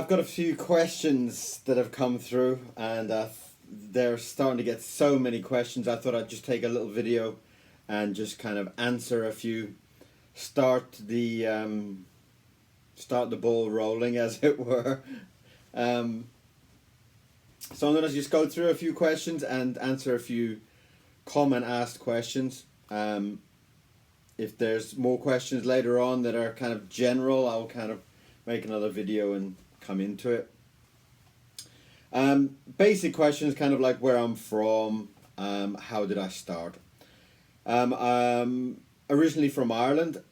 I've got a few questions that have come through, and they're starting to get so many questions. I thought I'd just take a little video and just kind of answer a few, start the ball rolling, as it were. So I'm going to just go through a few questions and answer a few common asked questions. If there's more questions later on that are kind of general, I'll kind of make another video and come into it. Basic questions, kind of like where I'm from, how did I start? I'm originally from Ireland.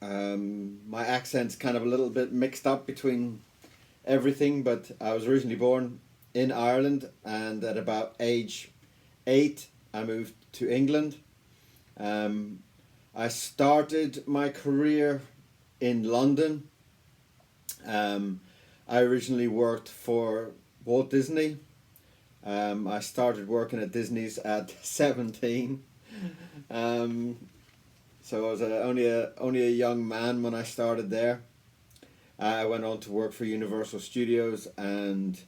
My accent's kind of a little bit mixed up between everything, but I was originally born in Ireland, and at about age 8 I moved to England. I started my career in London. I originally worked for Walt Disney. I started working at Disney's at 17. So I was only a young man when I started there. I went on to work for Universal Studios, and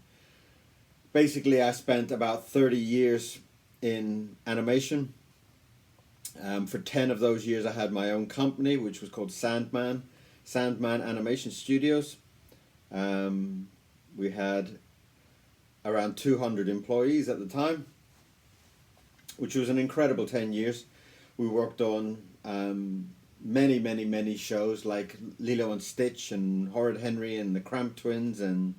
basically I spent about 30 years in animation. For 10 of those years I had my own company, which was called Sandman Animation Studios. We had around 200 employees at the time, which was an incredible 10 years. We worked on many shows like Lilo and Stitch and Horrid Henry and the Cramp Twins and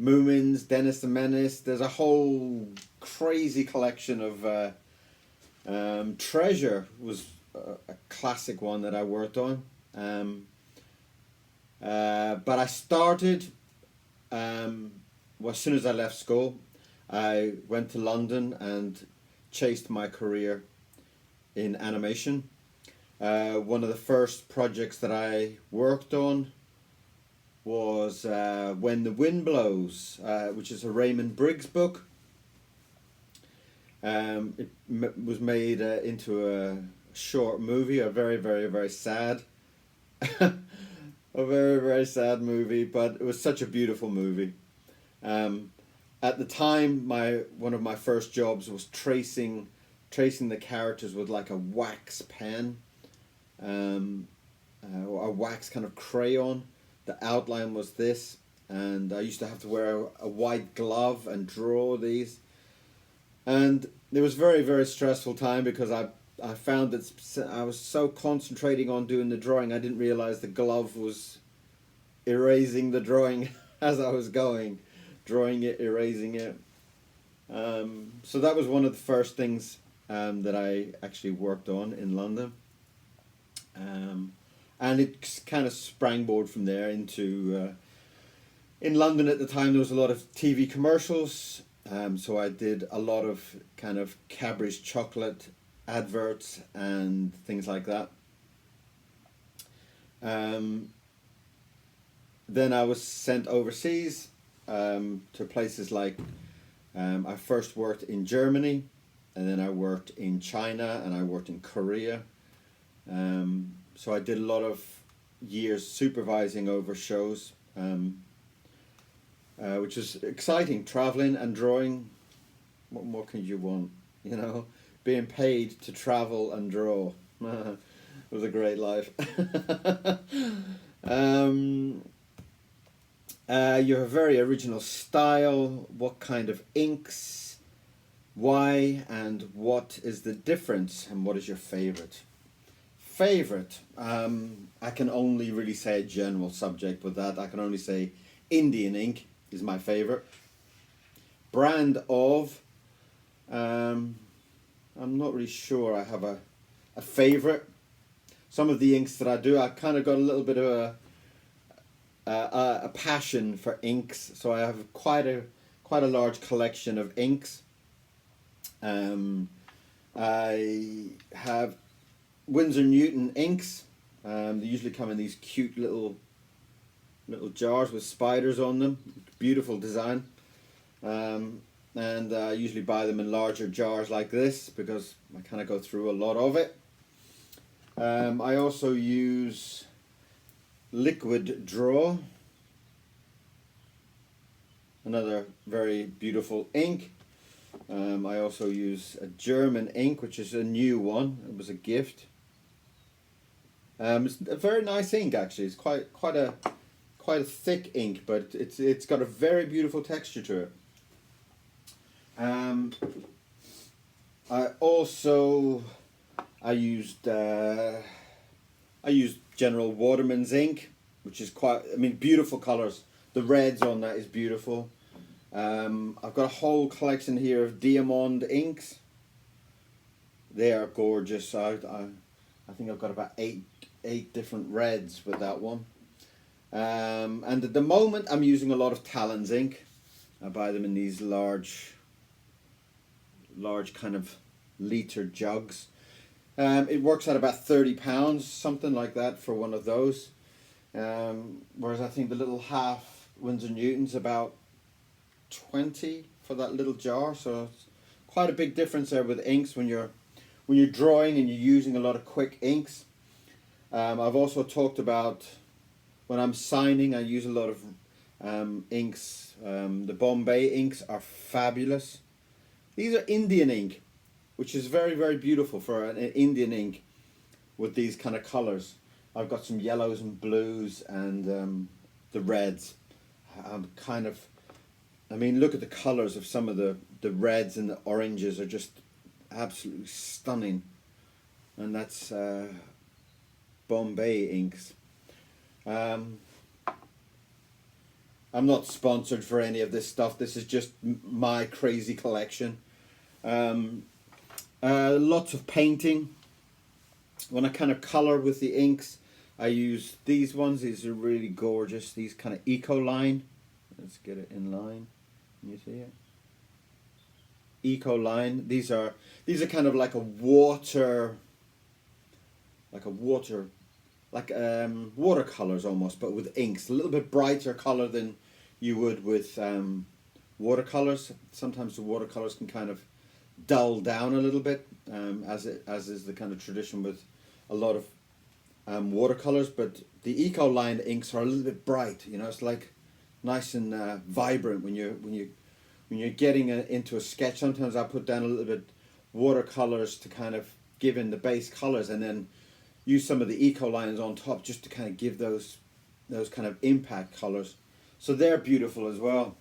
Moomins, Dennis the Menace. There's a whole crazy collection of Treasure was a classic one that I worked on. But I started, as soon as I left school, I went to London and chased my career in animation. One of the first projects that I worked on was When the Wind Blows, which is a Raymond Briggs book. It was made into a short movie, a very sad a very sad movie, but it was such a beautiful movie. At the time, one of my first jobs was tracing the characters with like a wax pen, or a wax kind of crayon. The outline was this, and I used to have to wear a white glove and draw these. And it was very stressful time, because I found that I was so concentrating on doing the drawing, I didn't realize the glove was erasing the drawing as I was going, drawing it, erasing it. So that was one of the first things that I actually worked on in London. And it kind of sprangboard from there into... in London at the time there was a lot of TV commercials. So I did a lot of kind of Cadbury's chocolate adverts and things like that. Then I was sent overseas to places like, I first worked in Germany, and then I worked in China, and I worked in Korea. So I did a lot of years supervising over shows. Which was exciting, traveling and drawing. What more could you want? You know, being paid to travel and draw. It was a great life. You have a very original style. What kind of inks? Why and what is the difference? And what is your favorite? Favorite? I can only really say a general subject with that. I can only say Indian ink is my favorite. Brand of, I'm not really sure I have a favorite. Some of the inks that I do, I kind of got a little bit of a passion for inks, so I have quite a large collection of inks. I have Winsor Newton inks. They usually come in these cute little jars with spiders on them. Beautiful design. And I usually buy them in larger jars like this, because I kind of go through a lot of it. I also use Liquid Draw. another very beautiful ink. I also use a German ink, which is a new one. It was a gift. It's a very nice ink actually. It's quite a thick ink, but it's got a very beautiful texture to it. I used General Waterman's ink, which is beautiful colours. The reds on that is beautiful. I've got a whole collection here of Diamond inks. They are gorgeous. I think I've got about eight different reds with that one. And at the moment I'm using a lot of Talon's ink. I buy them in these large kind of litre jugs. It works at about £30, something like that, for one of those. Whereas I think the little half Winsor Newton's about 20 for that little jar. So it's quite a big difference there with inks when you're drawing and you're using a lot of quick inks. I've also talked about when I'm signing, I use a lot of inks. The Bombay inks are fabulous. These are Indian ink, which is very, very beautiful for an Indian ink with these kind of colours. I've got some yellows and blues and the reds. Look at the colours of some of the reds and the oranges are just absolutely stunning. And that's Bombay inks. I'm not sponsored for any of this stuff. This is just my crazy collection. Lots of painting. When I kind of colour with the inks, I use these ones. These are really gorgeous. These kind of Ecoline. Let's get it in line. Can you see it? Ecoline. These are kind of like watercolors almost, but with inks. A little bit brighter color than you would with watercolors. Sometimes the watercolors can kind of dull down a little bit, as is the kind of tradition with a lot of watercolors. But the Ecoline inks are a little bit bright. You know, it's like nice and vibrant when you're getting into a sketch. Sometimes I put down a little bit watercolors to kind of give in the base colors, and then use some of the Ecolines on top just to kind of give those kind of impact colors. So they're beautiful as well.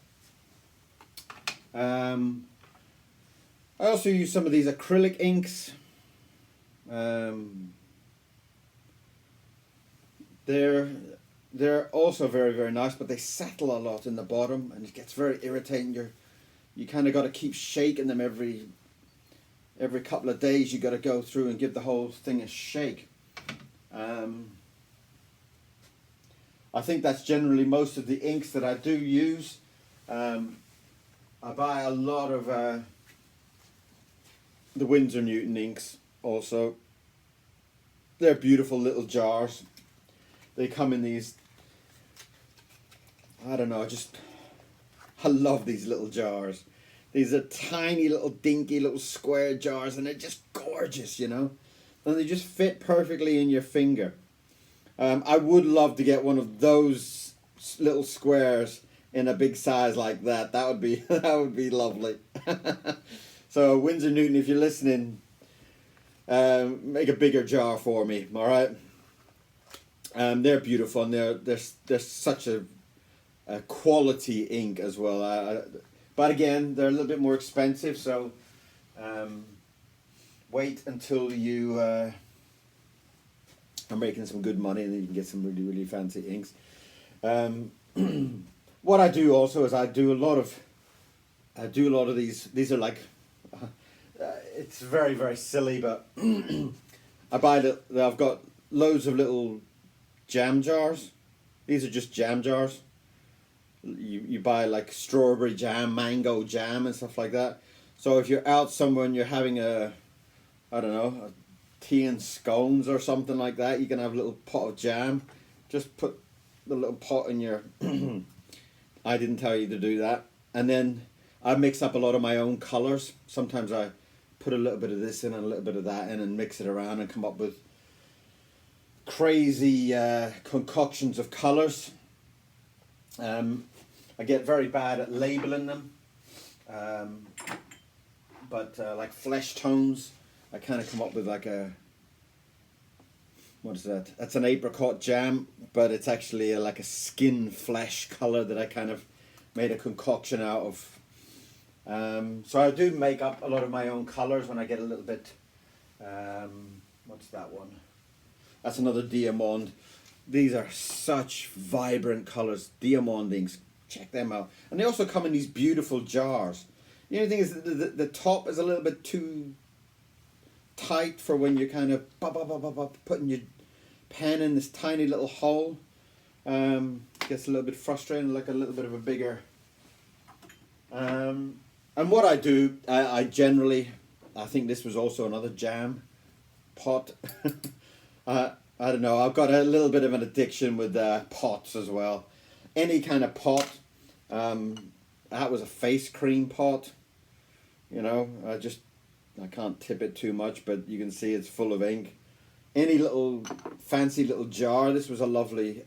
I also use some of these acrylic inks. They're also very, very nice, but they settle a lot in the bottom and it gets very irritating. You kind of got to keep shaking them every couple of days. You got to go through and give the whole thing a shake. I think that's generally most of the inks that I do use. I buy a lot of the Winsor Newton inks also. They're beautiful little jars. They come in these, I don't know, I love these little jars. These are tiny little dinky little square jars and they're just gorgeous, you know. And they just fit perfectly in your finger. I would love to get one of those little squares in a big size like that. That would be lovely. So Winsor Newton, if you're listening, make a bigger jar for me. All right. They're beautiful and they're such a quality ink as well. But again, they're a little bit more expensive. So wait until you are making some good money and then you can get some really, really fancy inks. What I do also is I do a lot of these. These are like, it's very, very silly, but I've got loads of little jam jars. These are just jam jars. You buy like strawberry jam, mango jam and stuff like that. So if you're out somewhere and you're having a tea and scones or something like that, you can have a little pot of jam. Just put the little pot in your I didn't tell you to do that. And then I mix up a lot of my own colours. Sometimes I put a little bit of this in and a little bit of that in and mix it around and come up with crazy concoctions of colours. I get very bad at labeling them. But like flesh tones, I kind of come up with like a, what is that? That's an apricot jam, but it's actually like a skin flesh color that I kind of made a concoction out of. So I do make up a lot of my own colors when I get a little bit, what's that one? That's another diamond. These are such vibrant colors, diamondings. Check them out. And they also come in these beautiful jars. The only thing is that the top is a little bit too tight for when you're kind of putting your pen in this tiny little hole. Gets a little bit frustrating, like a little bit of a bigger. And what I do, I generally, I think this was also another jam pot. I don't know, I've got a little bit of an addiction with pots as well. Any kind of pot. That was a face cream pot. You know, I can't tip it too much, but you can see it's full of ink. Any little fancy little jar. This was a lovely,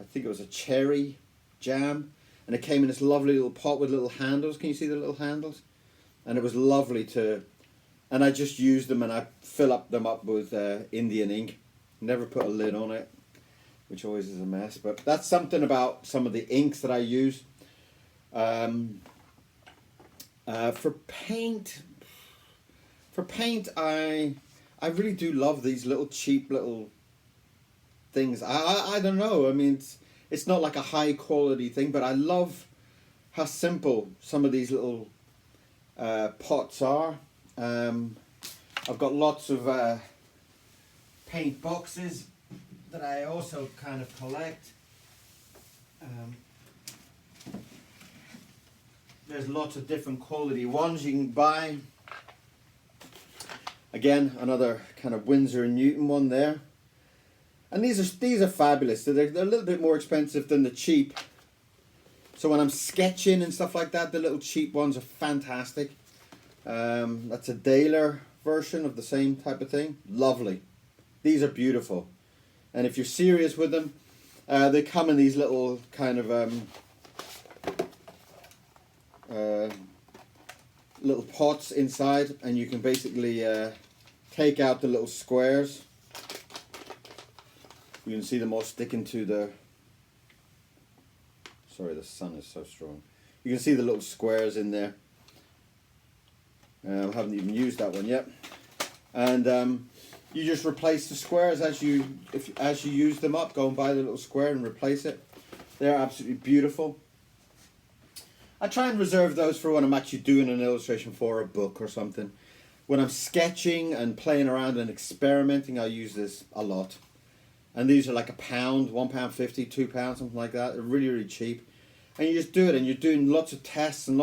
I think it was a cherry jam. And it came in this lovely little pot with little handles. Can you see the little handles? And it was lovely to, and I just used them and I fill them up with Indian ink. Never put a lid on it, which always is a mess. But that's something about some of the inks that I use. For paint, I really do love these little cheap little things. I don't know. I mean, it's not like a high quality thing, but I love how simple some of these little pots are. I've got lots of paint boxes that I also kind of collect. There's lots of different quality ones you can buy. Again, another kind of Winsor & Newton one there. And these are fabulous. They're a little bit more expensive than the cheap. So when I'm sketching and stuff like that, the little cheap ones are fantastic. That's a Daler version of the same type of thing. Lovely. These are beautiful. And if you're serious with them, they come in these little kind of little pots inside, and you can basically take out the little squares. You can see them all sticking to the, sorry, the sun is so strong. You can see the little squares in there. I haven't even used that one yet. And you just replace the squares as you use them up. Go and buy the little square and replace it. They're absolutely beautiful. I try and reserve those for when I'm actually doing an illustration for a book or something. When I'm sketching and playing around and experimenting, I use this a lot. And these are like £1, £1.50, £2, something like that. They're really, really cheap. And you just do it, and you're doing lots of tests and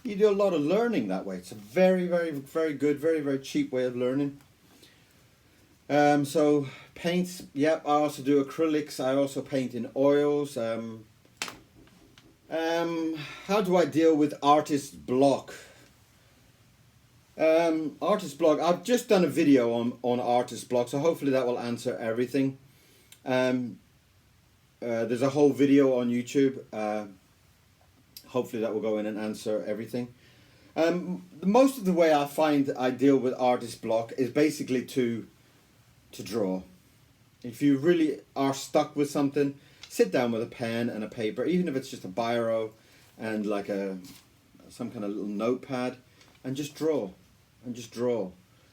you do a lot of learning that way. It's a very, very, very good, very, very cheap way of learning. So paints, yep, I also do acrylics. I also paint in oils. How do I deal with artist block? Artist block, I've just done a video on artist block, so hopefully that will answer everything. There's a whole video on YouTube. Hopefully that will go in and answer everything. Most of the way I find I deal with artist block is basically to draw. If you really are stuck with something, sit down with a pen and a paper, even if it's just a biro and like some kind of little notepad, and just draw. And just draw.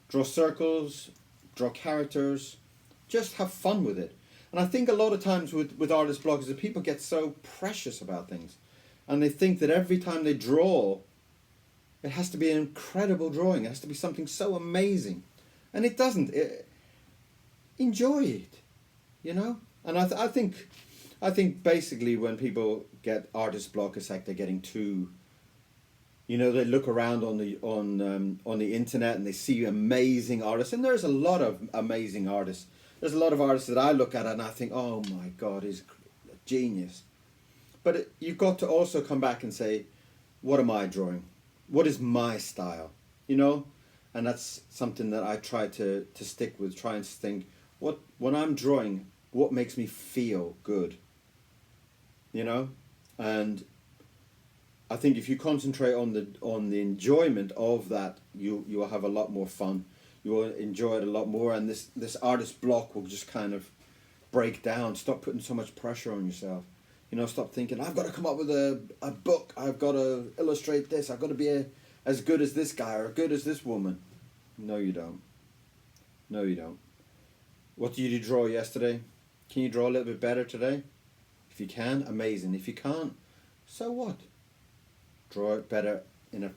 Draw circles, draw characters, just have fun with it. And I think a lot of times with artist block is that people get so precious about things. And they think that every time they draw, it has to be an incredible drawing. It has to be something so amazing. And it doesn't. Enjoy it, you know? And I think basically when people get artist block, it's like they're getting too, you know, they look around on the internet and they see amazing artists, and there's a lot of amazing artists. There's a lot of artists that I look at and I think, oh my God, he's a genius. But you've got to also come back and say, what am I drawing? What is my style? You know? And that's something that I try to stick with, try and think, when I'm drawing, what makes me feel good? You know? And I think if you concentrate on the enjoyment of that, you will have a lot more fun. You will enjoy it a lot more, and this artist block will just kind of break down. Stop putting so much pressure on yourself. You know, stop thinking, I've got to come up with a book. I've got to illustrate this. I've got to be as good as this guy or good as this woman. No, you don't. No, you don't. What did you draw yesterday? Can you draw a little bit better today? If you can, amazing. If you can't, so what? Draw it better in a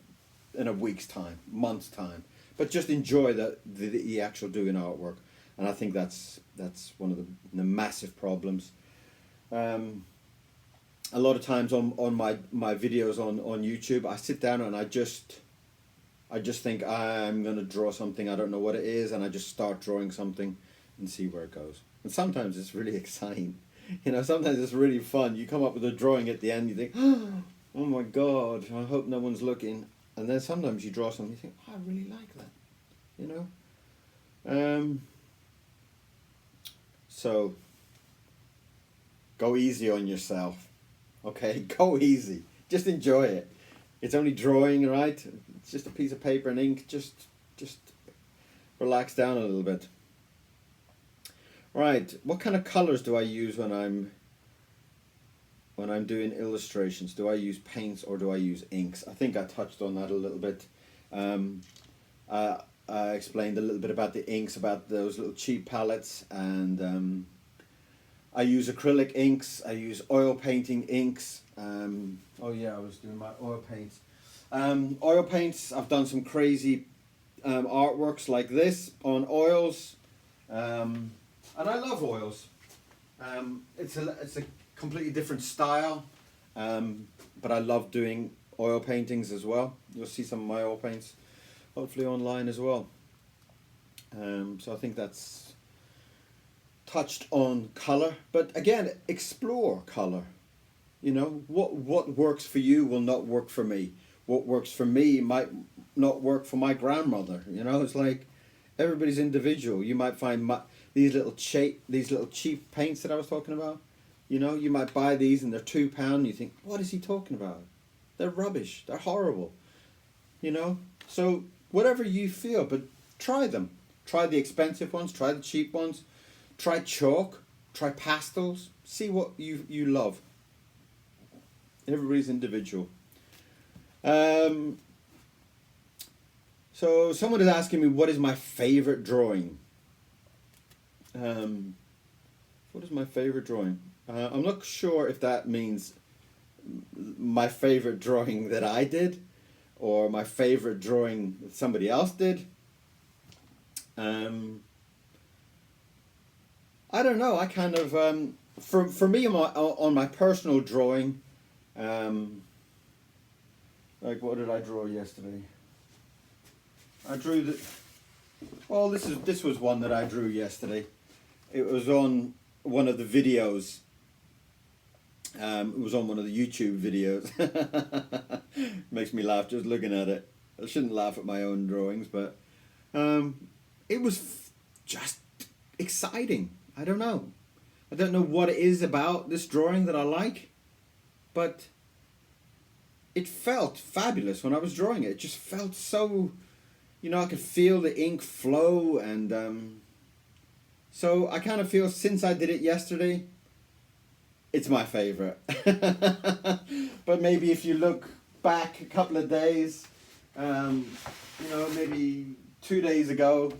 week's time, month's time. But just enjoy the actual doing artwork. And I think that's one of the massive problems. A lot of times on my videos on YouTube, I sit down and I just think I'm going to draw something, I don't know what it is, and I just start drawing something and see where it goes. And sometimes it's really exciting. You know, sometimes it's really fun. You come up with a drawing at the end, you think, oh my God, I hope no one's looking. And then sometimes you draw something, you think, oh, I really like that. You know? So, go easy on yourself. Okay, go easy. Just enjoy it. It's only drawing, right? It's just a piece of paper and ink. Just relax down a little bit. Right, what kind of colors do I use when I'm doing illustrations? Do I use paints or do I use inks? I think I touched on that a little bit. I explained a little bit about the inks, about those little cheap palettes, and I use acrylic inks, I use oil painting inks. Oh yeah, I was doing my oil paints. Oil paints, I've done some crazy artworks like this on oils, and I love oils. It's a completely different style, but I love doing oil paintings as well. You'll see some of my oil paints hopefully online as well. So I think that's touched on color, but again, explore color. You know, what works for you will not work for me. What works for me might not work for my grandmother. You know, it's like everybody's individual. You might find these little cheap paints that I was talking about. You know, you might buy these and they're £2 and you think, what is he talking about? They're rubbish. They're horrible. You know, so whatever you feel, but try them. Try the expensive ones, try the cheap ones, try chalk, try pastels, see what you love. Everybody's individual. So someone is asking me, what is my favorite drawing? What is my favorite drawing? I'm not sure if that means my favorite drawing that I did or my favorite drawing that somebody else did. I don't know. I kind of for me on my personal drawing, like what did I draw yesterday? I drew this was one that I drew yesterday. It was on one of the videos. It was on one of the YouTube videos. Makes me laugh just looking at it. I shouldn't laugh at my own drawings, but it was just exciting. I don't know. I don't know what it is about this drawing that I like, but it felt fabulous when I was drawing it. It just felt so, you know, I could feel the ink flow, and so I kind of feel since I did it yesterday, it's my favorite. But maybe if you look back a couple of days, you know, maybe 2 days ago,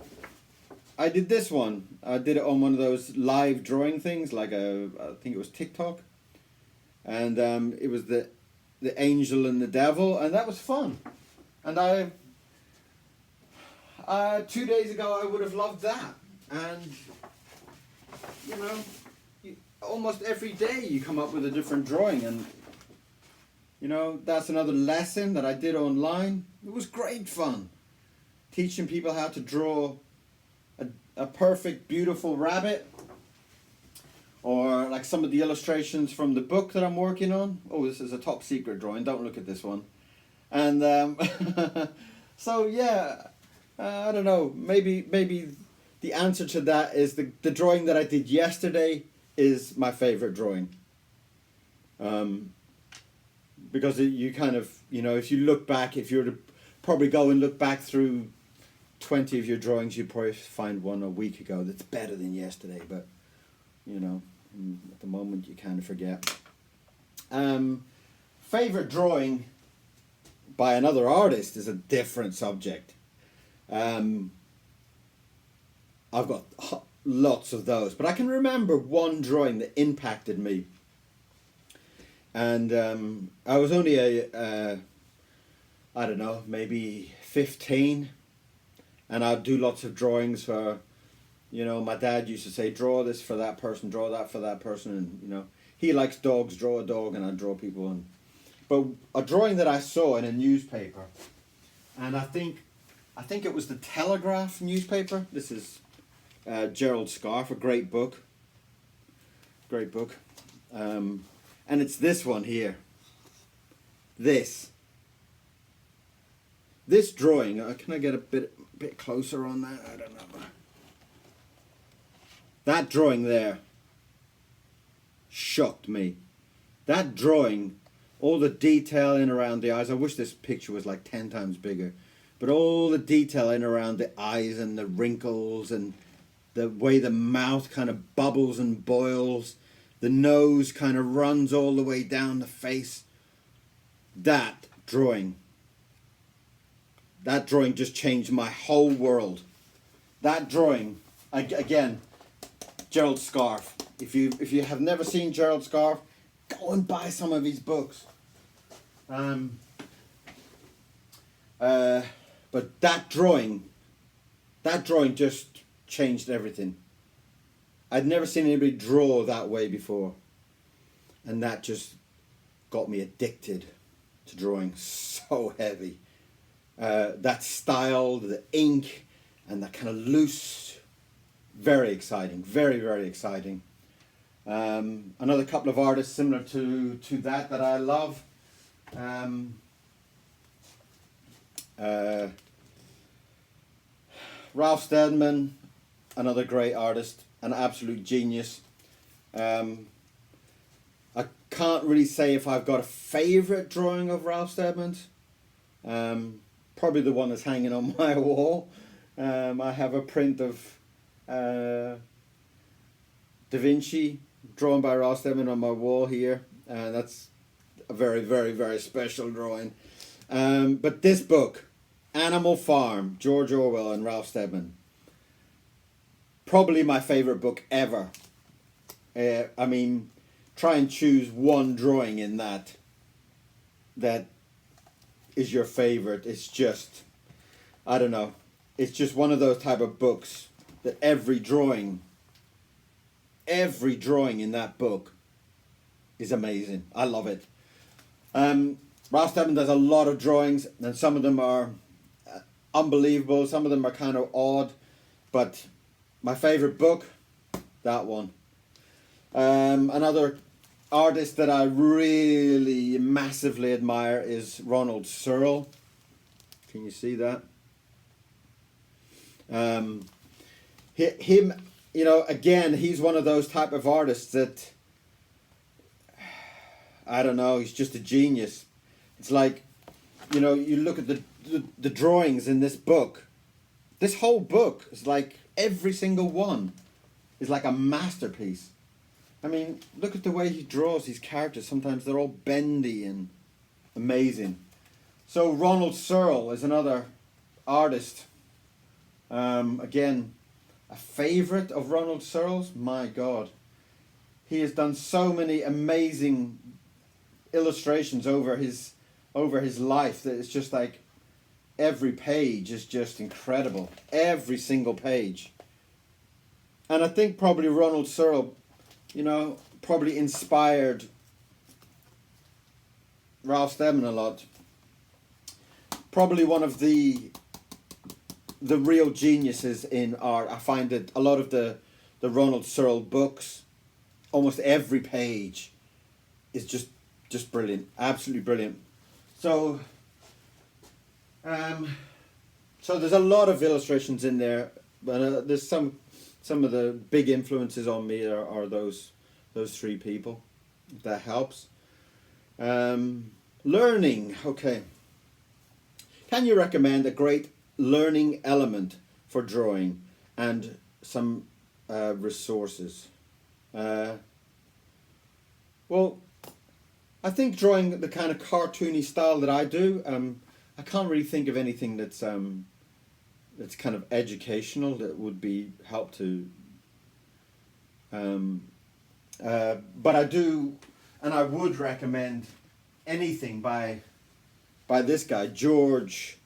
I did this one. I did it on one of those live drawing things, like I think it was TikTok, and it was the angel and the devil, and that was fun. And 2 days ago I would have loved that, and you know, almost every day you come up with a different drawing, and you know, that's another lesson that I did online. It was great fun, teaching people how to draw a perfect, beautiful rabbit, or like some of the illustrations from the book that I'm working on. Oh, this is a top secret drawing, don't look at this one. And so yeah, I don't know, maybe the answer to that is the drawing that I did yesterday is my favorite drawing. because you kind of, you know, if you look back, if you were to probably go and look back through 20 of your drawings, you'd probably find one a week ago that's better than yesterday, but, you know, at the moment you kind of forget. Favorite drawing by another artist is a different subject. I've got lots of those, but I can remember one drawing that impacted me. And I was only I don't know, maybe 15, and I'd do lots of drawings for, you know, my dad used to say, draw this for that person, draw that for that person, and, you know, he likes dogs, draw a dog, and I draw people. But a drawing that I saw in a newspaper, and I think it was the Telegraph newspaper. This is Gerald Scarfe, a great book. Great book. And it's this one here. This drawing, can I get a bit closer on that? I don't know. That drawing there shocked me. That drawing, all the detail in around the eyes. I wish this picture was like 10 times bigger. But all the detail in around the eyes and the wrinkles and the way the mouth kind of bubbles and boils. The nose kind of runs all the way down the face. That drawing just changed my whole world. That drawing, again, Gerald Scarfe. If you have never seen Gerald Scarfe, go and buy some of his books. But that drawing just changed everything. I'd never seen anybody draw that way before. And that just got me addicted to drawing. So heavy. That style, the ink, and that kind of loose, very exciting, very, very exciting. Another couple of artists similar to that I love. Ralph Steadman, another great artist, an absolute genius. I can't really say if I've got a favourite drawing of Ralph Steadman's. Probably the one that's hanging on my wall. I have a print of Da Vinci drawn by Ralph Steadman on my wall here. That's a very, very, very special drawing. But this book, Animal Farm, George Orwell and Ralph Steadman, probably my favourite book ever. I mean, try and choose one drawing in that is your favourite. It's just, I don't know, it's just one of those type of books that every drawing in that book is amazing. I love it. Ralph Steadman does a lot of drawings, and some of them are unbelievable, some of them are kind of odd, but my favourite book, that one. Another artist that I really massively admire is Ronald Searle. Can you see that? Him, you know, again, he's one of those type of artists that, I don't know, he's just a genius. It's like, you know, you look at the drawings in this book. This whole book is like, every single one is like a masterpiece. I mean, look at the way he draws these characters. Sometimes they're all bendy and amazing. So Ronald Searle is another artist. Again, a favourite of Ronald Searle's. My God. He has done so many amazing illustrations over his life that it's just like every page is just incredible. Every single page. And I think probably Ronald Searle, you know, probably inspired Ralph Steadman a lot. Probably one of the real geniuses in art. I find that a lot of the Ronald Searle books, almost every page is just brilliant, absolutely brilliant. So there's a lot of illustrations in there, but there's some of the big influences on me are those three people, if that helps. Learning, okay. Can you recommend a great learning element for drawing and some resources? Uh, well, I think drawing the kind of cartoony style that I do, I can't really think of anything that's kind of educational that would be help to. Um, but I do, and I would recommend anything by this guy George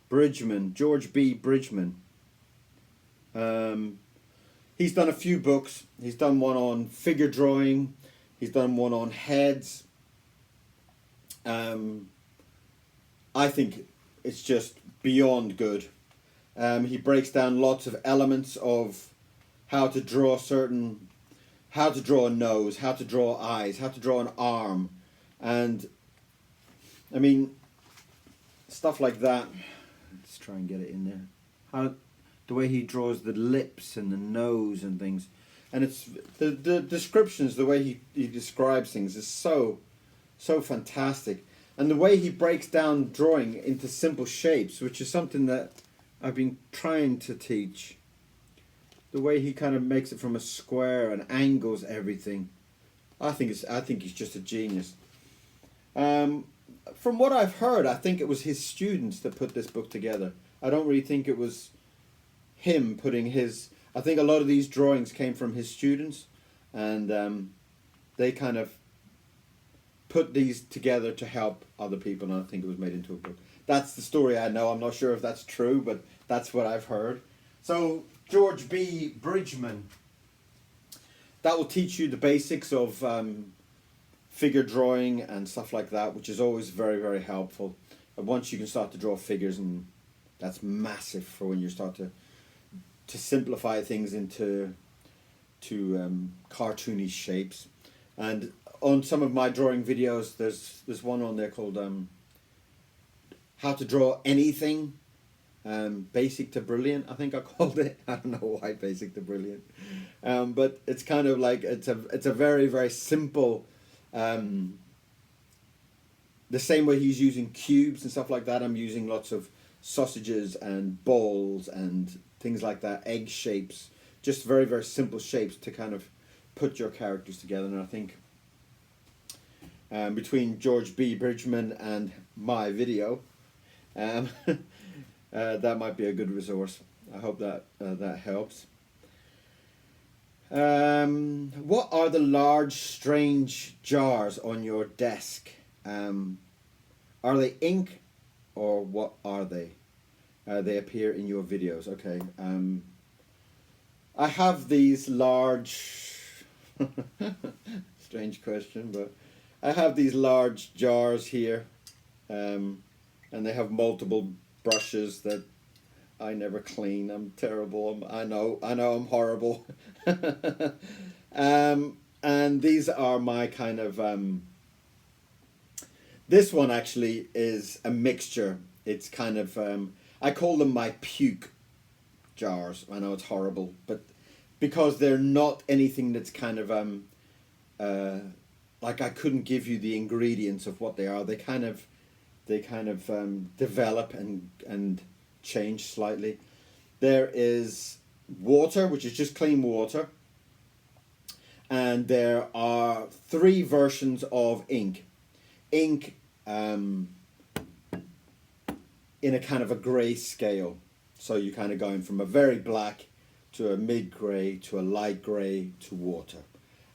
B. Bridgman. He's done a few books. He's done one on figure drawing. He's done one on heads. I think it's just beyond good. He breaks down lots of elements of how to draw how to draw a nose, how to draw eyes, how to draw an arm, and I mean, stuff like that. Let's try and get it in there. The way he draws the lips and the nose and things, and it's the descriptions, the way he describes things is so fantastic. And the way he breaks down drawing into simple shapes, which is something that I've been trying to teach. The way he kind of makes it from a square and angles everything. I think he's just a genius. From what I've heard, I think it was his students that put this book together. I don't really think it was him putting his... I think a lot of these drawings came from his students, and they kind of put these together to help other people, and I think it was made into a book. That's the story I know. I'm not sure if that's true, but that's what I've heard. So, George B. Bridgman, that will teach you the basics of figure drawing and stuff like that, which is always very, very helpful. And once you can start to draw figures, and that's massive for when you start to simplify things into cartoony shapes. And on some of my drawing videos, there's one on there called How to Draw Anything, Basic to Brilliant, I think I called it. I don't know why Basic to Brilliant, but it's kind of like it's a very, very simple. The same way he's using cubes and stuff like that, I'm using lots of sausages and balls and things like that, egg shapes, just very, very simple shapes to kind of put your characters together. And I think between George B. Bridgman and my video, that might be a good resource. I hope that that helps. What are the large, strange jars on your desk? Are they ink, or what are they? They appear in your videos. Okay. I have these large... strange question, but I have these large jars here, and they have multiple brushes that I never clean. I'm terrible. I know I'm horrible. And these are my kind of... this one actually is a mixture. It's kind of... I call them my puke jars. I know it's horrible, but because they're not anything that's kind of... like I couldn't give you the ingredients of what they are. They kind of develop and change slightly. There is water, which is just clean water, and there are 3 versions of ink. Ink in a kind of a grey scale, so you're kind of going from a very black to a mid-grey to a light grey to water,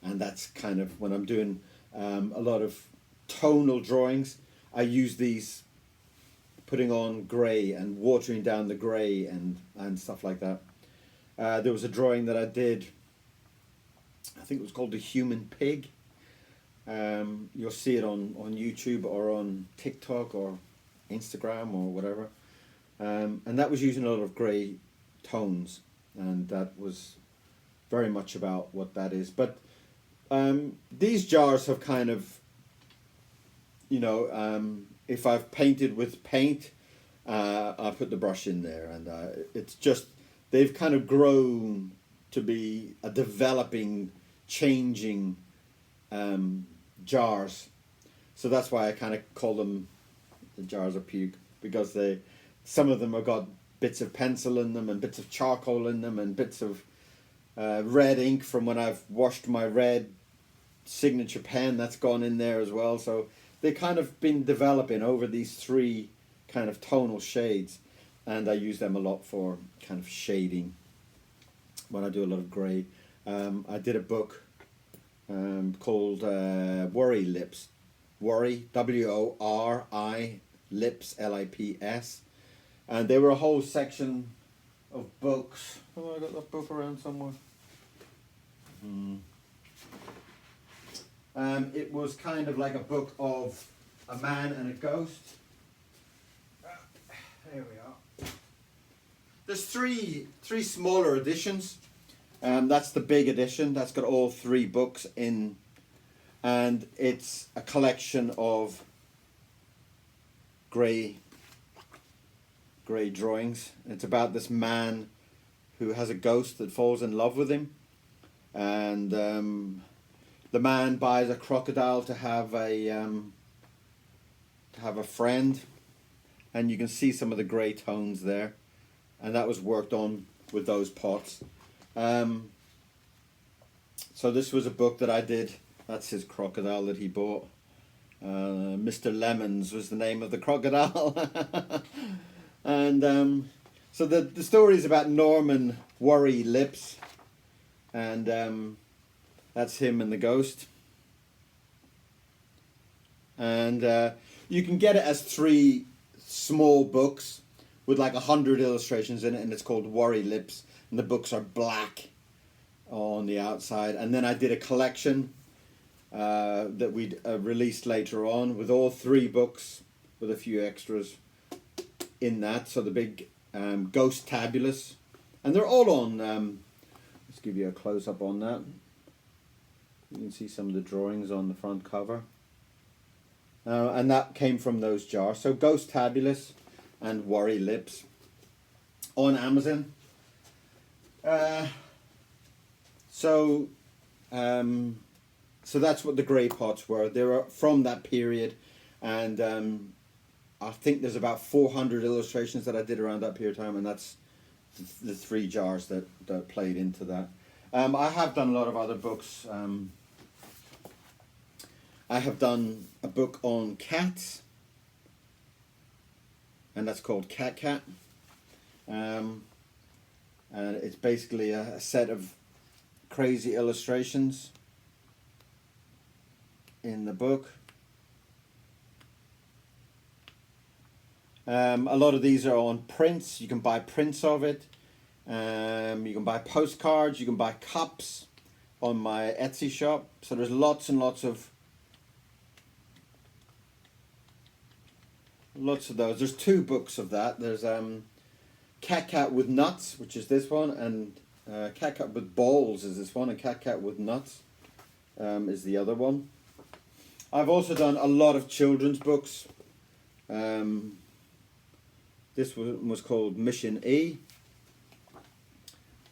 and that's kind of when I'm doing a lot of tonal drawings. I use these, putting on grey and watering down the grey and stuff like that. There was a drawing that I did, I think it was called The Human Pig. You'll see it on YouTube or on TikTok or Instagram or whatever. And that was using a lot of grey tones, and that was very much about what that is. But these jars have kind of, you know, if I've painted with paint, I put the brush in there, and it's just, they've kind of grown to be a developing, changing jars. So that's why I kind of call them the jars of puke, because some of them have got bits of pencil in them and bits of charcoal in them and bits of red ink from when I've washed my red signature pen, that's gone in there as well. So they kind of been developing over these three kind of tonal shades, and I use them a lot for kind of shading when I do a lot of grey. I did a book called Worry Lips. Worry, W-O-R-I, Lips, L-I-P-S. And they were a whole section of books. Oh, I got that book around somewhere. It was kind of like a book of a man and a ghost. There we are. There's three smaller editions. That's the big edition. That's got all three books in, and it's a collection of grey drawings. It's about this man who has a ghost that falls in love with him, and the man buys a crocodile to have a friend, and you can see some of the grey tones there, and that was worked on with those pots. So this was a book that I did. That's his crocodile that he bought. Mr. Lemons was the name of the crocodile. And so the story is about Norman Worry Lips, and that's him and the ghost. And you can get it as three small books with like 100 illustrations in it, and it's called Worry Lips, and the books are black on the outside. And then I did a collection that we'd released later on with all three books with a few extras in that. So the big Ghost Tabulous, and they're all on, let's give you a close-up on that. You can see some of the drawings on the front cover, and that came from those jars. So Ghost Tabulous and Worry Lips on Amazon. So that's what the grey pots were. They were from that period, and I think there's about 400 illustrations that I did around that period of time, and that's the three jars that played into that. I have done a lot of other books. I have done a book on cats, and that's called Cat. And it's basically a set of crazy illustrations in the book. A lot of these are on prints. You can buy prints of it. You can buy postcards. You can buy cups on my Etsy shop. So there's lots and lots of those. There's two books of that. There's Cat with Nuts, which is this one, and Cat with Balls is this one, and Cat with Nuts is the other one. I've also done a lot of children's books. This was called Mission E.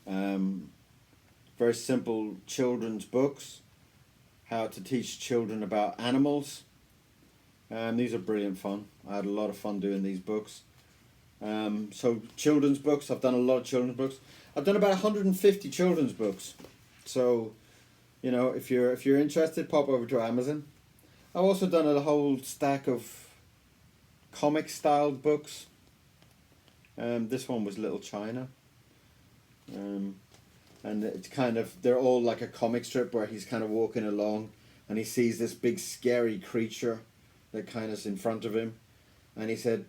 Very simple children's books, how to teach children about animals. These are brilliant fun. I had a lot of fun doing these books. So children's books, I've done a lot of children's books. I've done about 150 children's books. So, you know, if you're interested, pop over to Amazon. I've also done a whole stack of comic styled books. This one was Little China. And it's kind of, they're all like a comic strip where he's kind of walking along and he sees this big scary creature that kind of is in front of him. And he said,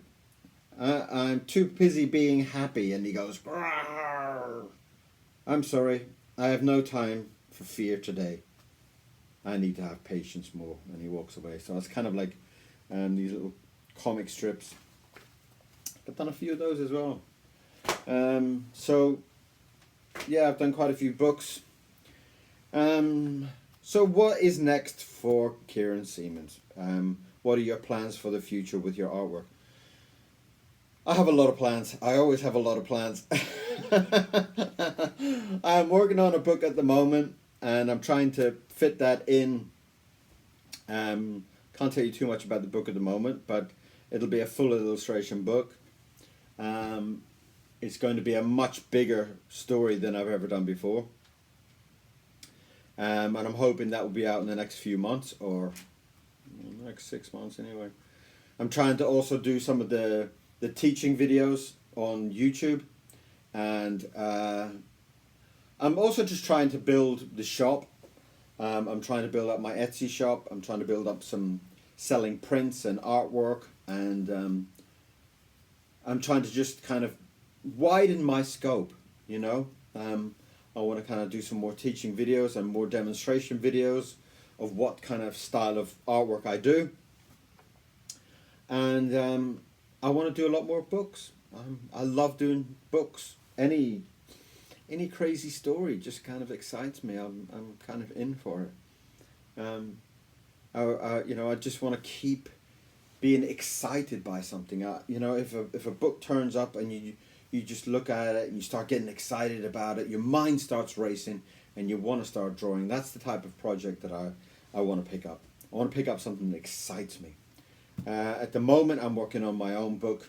I'm too busy being happy. And he goes, "Rawr. I'm sorry, I have no time for fear today. I need to have patience more." And he walks away. So it's kind of like these little comic strips. I've done a few of those as well. So yeah, I've done quite a few books. So what is next for KIERON Seamons? What are your plans for the future with your artwork? I have a lot of plans. I always have a lot of plans. I'm working on a book at the moment, and I'm trying to fit that in, because Can't tell you too much about the book at the moment, but it'll be a full illustration book. It's going to be a much bigger story than I've ever done before. And I'm hoping that will be out in the next few months, or next 6 months anyway. I'm trying to also do some of the teaching videos on YouTube, and I'm also just trying to build the shop. I'm trying to build up my Etsy shop. I'm trying to build up some selling prints and artwork, and I'm trying to just kind of widen my scope, you know. I want to kind of do some more teaching videos and more demonstration videos of what kind of style of artwork I do. And I want to do a lot more books. I love doing books. Any crazy story just kind of excites me. I'm kind of in for it. You know, I just want to keep being excited by something. You know, if a book turns up and you just look at it and you start getting excited about it, your mind starts racing and you want to start drawing. That's the type of project that I want to pick up. I want to pick up something that excites me. At the moment, I'm working on my own book.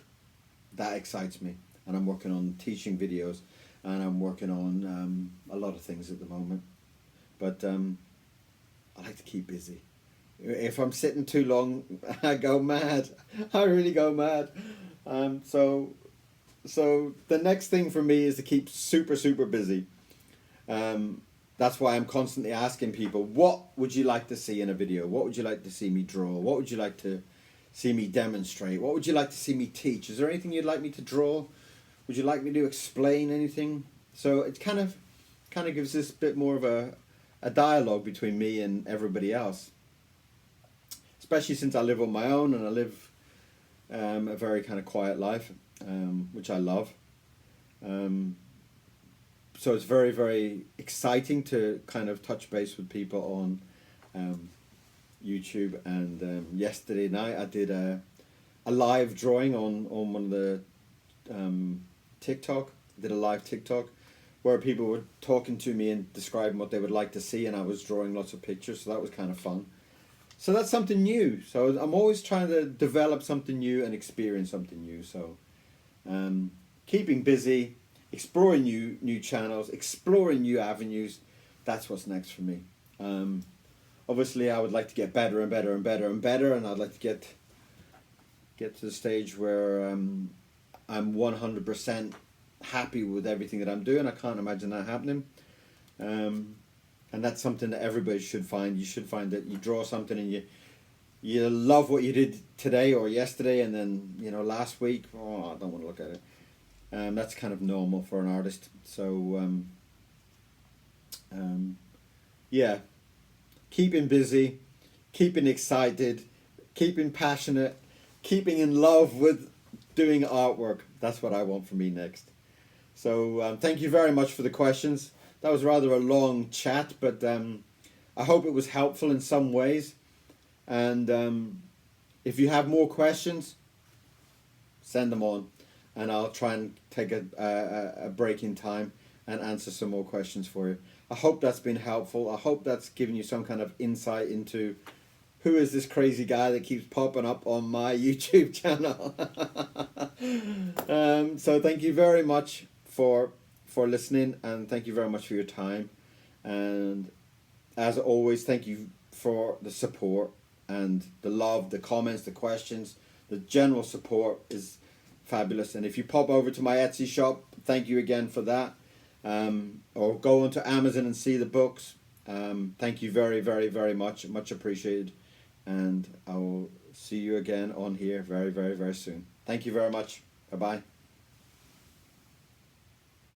That excites me. And I'm working on teaching videos. And I'm working on a lot of things at the moment. But I like to keep busy. If I'm sitting too long, I go mad. I really go mad. So the next thing for me is to keep super, super busy. That's why I'm constantly asking people, what would you like to see in a video? What would you like to see me draw? What would you like to see me demonstrate? What would you like to see me teach? Is there anything you'd like me to draw? Would you like me to explain anything? So it kind of gives this bit more of a dialogue between me and everybody else. Especially since I live on my own and I live a very kind of quiet life, which I love. So it's very, very exciting to kind of touch base with people on YouTube. And yesterday night I did a live drawing on one of the TikTok. I did a live TikTok where people were talking to me and describing what they would like to see, and I was drawing lots of pictures, so that was kind of fun. So that's something new. So I'm always trying to develop something new and experience something new. So keeping busy, exploring new channels, exploring new avenues, that's what's next for me. Obviously I would like to get better and better and better and better, and I'd like to get to the stage where I'm 100% happy with everything that I'm doing. I can't imagine that happening. And that's something that everybody should find. You should find that you draw something and you love what you did today or yesterday, and then, you know, last week, oh, I don't want to look at it. That's kind of normal for an artist. So yeah, keeping busy, keeping excited, keeping passionate, keeping in love with doing artwork. That's what I want for me next. So thank you very much for the questions. That was rather a long chat, but I hope it was helpful in some ways. And if you have more questions, send them on, and I'll try and take a break in time and answer some more questions for you. I hope that's been helpful. I hope that's given you some kind of insight into who is this crazy guy that keeps popping up on my YouTube channel. So thank you very much for listening, and thank you very much for your time. And as always, thank you for the support and the love, the comments, the questions. The general support is fabulous. And if you pop over to my Etsy shop, thank you again for that. Or go onto Amazon and see the books. Thank you very, very, very much. Much appreciated. And I will see you again on here very, very, very soon. Thank you very much. Bye-bye.